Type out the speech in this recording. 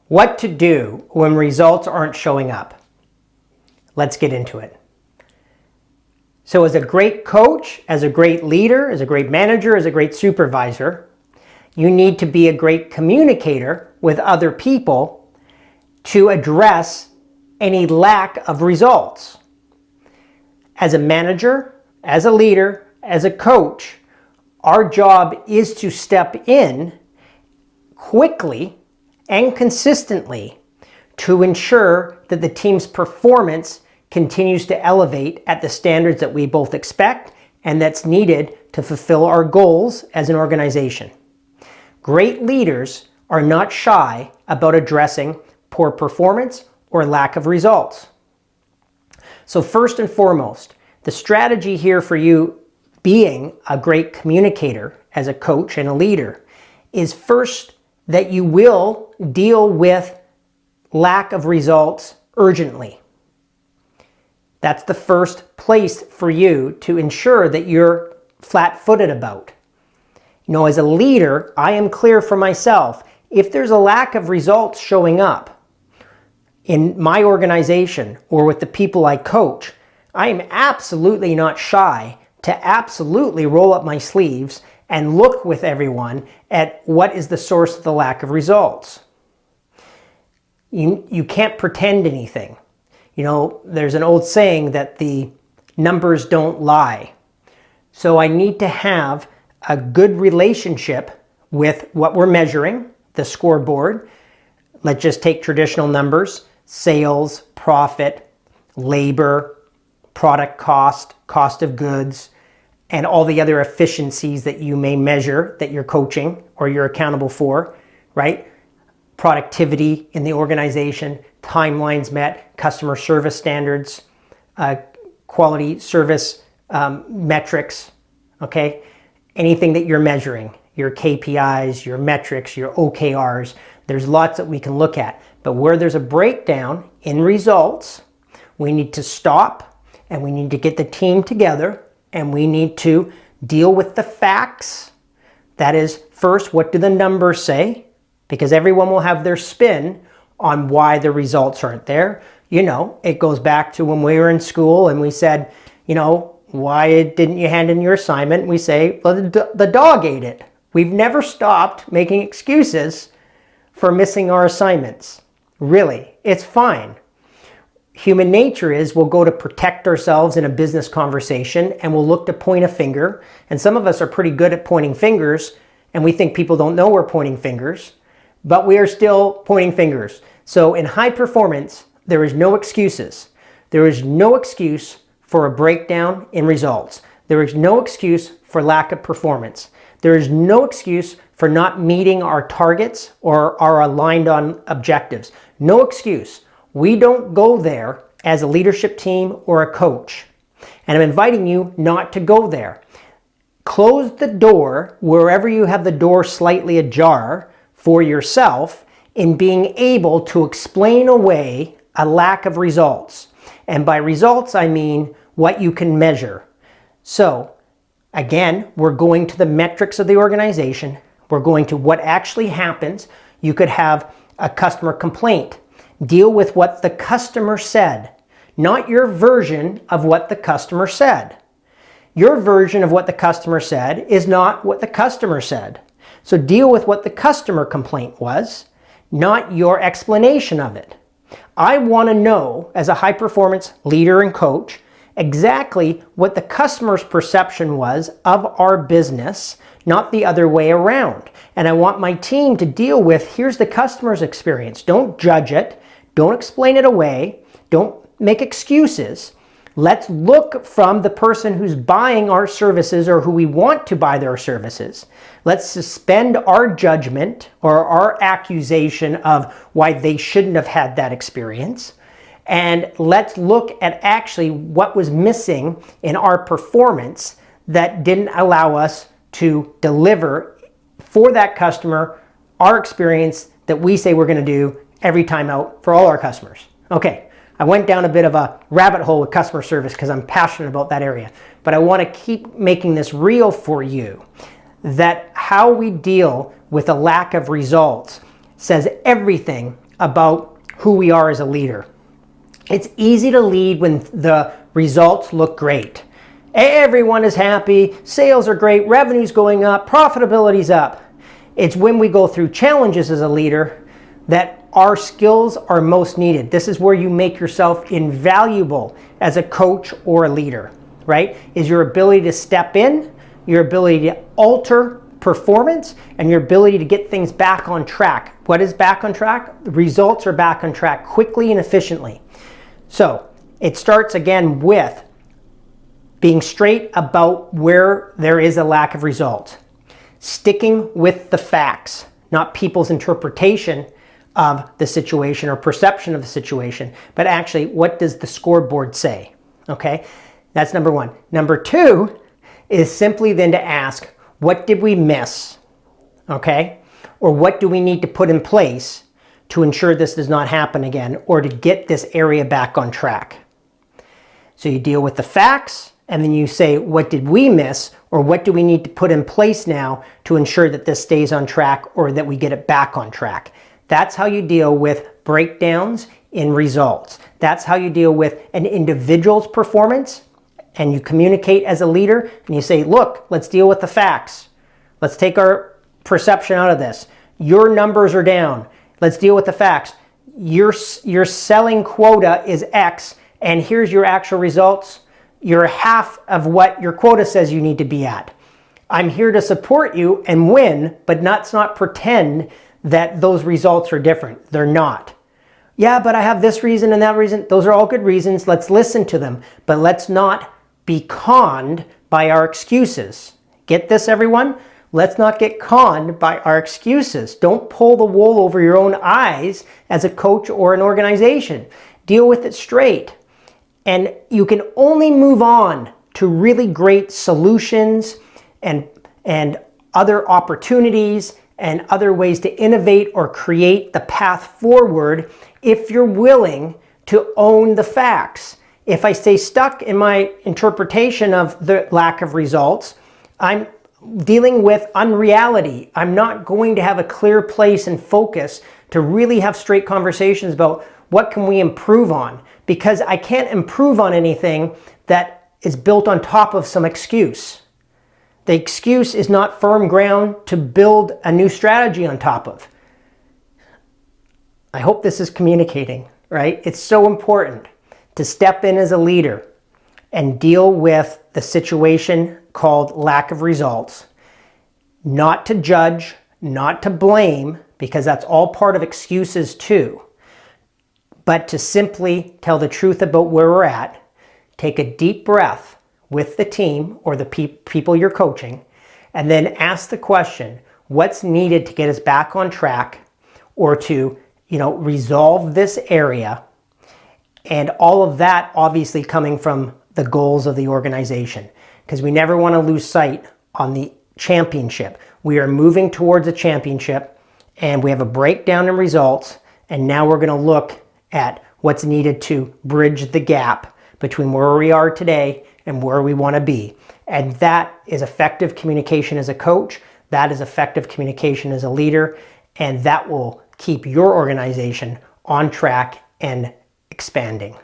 What to do when results aren't showing up. Let's get into it. So as a great coach, as a great leader, as a great manager, as a great supervisor, you need to be a great communicator with other people to address any lack of results. As a manager, as a leader, as a coach, our job is to step in quickly and consistently to ensure that the team's performance continues to elevate at the standards that we both expect and that's needed to fulfill our goals as an organization. Great leaders are not shy about addressing poor performance or lack of results. So first and foremost, the strategy here for you being a great communicator as a coach and a leader is first that you will deal with lack of results urgently. That's the first place for you to ensure that you're flat-footed about. As a leader, I am clear for myself, if there's a lack of results showing up in my organization or with the people I coach, I am absolutely not shy to absolutely roll up my sleeves and look with everyone at what is the source of the lack of results. You can't pretend anything. There's an old saying that the numbers don't lie. So I need to have a good relationship with what we're measuring, the scoreboard. Let's just take traditional numbers: sales, profit, labor, product cost, cost of goods, and all the other efficiencies that you may measure that you're coaching or you're accountable for, right? Productivity in the organization, timelines met, customer service standards, quality service metrics, okay? Anything that you're measuring, your KPIs, your metrics, your OKRs, there's lots that we can look at. But where there's a breakdown in results, we need to stop and we need to get the team together and we need to deal with the facts. That is, first, what do the numbers say? Because everyone will have their spin on why the results aren't there. It goes back to when we were in school and we said, why didn't you hand in your assignment? We say, well, the dog ate it. We've never stopped making excuses for missing our assignments. Really, it's fine. Human nature is we'll go to protect ourselves in a business conversation and we'll look to point a finger. And some of us are pretty good at pointing fingers and we think people don't know we're pointing fingers, but we are still pointing fingers. So in high performance, there is no excuses. There is no excuse for a breakdown in results. There is no excuse for lack of performance. There is no excuse for not meeting our targets or our aligned on objectives. No excuse. We don't go there as a leadership team or a coach. And I'm inviting you not to go there. Close the door wherever you have the door slightly ajar for yourself in being able to explain away a lack of results. And by results, I mean what you can measure. So again, we're going to the metrics of the organization. We're going to what actually happens. You could have a customer complaint. Deal with what the customer said, not your version of what the customer said. Your version of what the customer said is not what the customer said. So deal with what the customer complaint was, not your explanation of it. I want to know, as a high-performance leader and coach, exactly what the customer's perception was of our business, not the other way around. And I want my team to deal with, here's the customer's experience. Don't judge it. Don't explain it away. Don't make excuses. Let's look from the person who's buying our services or who we want to buy their services. Let's suspend our judgment or our accusation of why they shouldn't have had that experience. And let's look at actually what was missing in our performance that didn't allow us to deliver for that customer our experience that we say we're going to do every time out for all our customers. Okay, I went down a bit of a rabbit hole with customer service because I'm passionate about that area, but I want to keep making this real for you, that how we deal with a lack of results says everything about who we are as a leader. It's easy to lead when the results look great. Everyone is happy, sales are great, revenue's going up, profitability's up. It's when we go through challenges as a leader that our skills are most needed. This is where you make yourself invaluable as a coach or a leader, right? Is your ability to step in, your ability to alter performance, and your ability to get things back on track. What is back on track? The results are back on track quickly and efficiently. So it starts again with being straight about where there is a lack of results. Sticking with the facts, not people's interpretation of the situation or perception of the situation, but actually what does the scoreboard say, okay? That's number one. Number two is simply then to ask, what did we miss, okay? Or what do we need to put in place to ensure this does not happen again or to get this area back on track? So you deal with the facts, and then you say, what did we miss, or what do we need to put in place now to ensure that this stays on track or that we get it back on track? That's how you deal with breakdowns in results. That's how you deal with an individual's performance, and you communicate as a leader, and you say, look, let's deal with the facts. Let's take our perception out of this. Your numbers are down. Let's deal with the facts. Your selling quota is X, and here's your actual results. You're half of what your quota says you need to be at. I'm here to support you and win, but let's not pretend that those results are different. They're not. Yeah, but I have this reason and that reason. Those are all good reasons. Let's listen to them, but let's not be conned by our excuses. Get this, everyone? Let's not get conned by our excuses. Don't pull the wool over your own eyes as a coach or an organization. Deal with it straight. And you can only move on to really great solutions and other opportunities and other ways to innovate or create the path forward if you're willing to own the facts. If I stay stuck in my interpretation of the lack of results, I'm dealing with unreality. I'm not going to have a clear place and focus to really have straight conversations about what can we improve on, because I can't improve on anything that is built on top of some excuse. The excuse is not firm ground to build a new strategy on top of. I hope this is communicating, right? It's so important to step in as a leader and deal with the situation called lack of results. Not to judge, not to blame, because that's all part of excuses too. But to simply tell the truth about where we're at, take a deep breath with the team or the people you're coaching, and then ask the question, what's needed to get us back on track or to, resolve this area? And all of that obviously coming from the goals of the organization, because we never want to lose sight on the championship. We are moving towards a championship, and we have a breakdown in results, and now we're going to look at what's needed to bridge the gap between where we are today and where we want to be. And that is effective communication as a coach. That is effective communication as a leader. And that will keep your organization on track and expanding.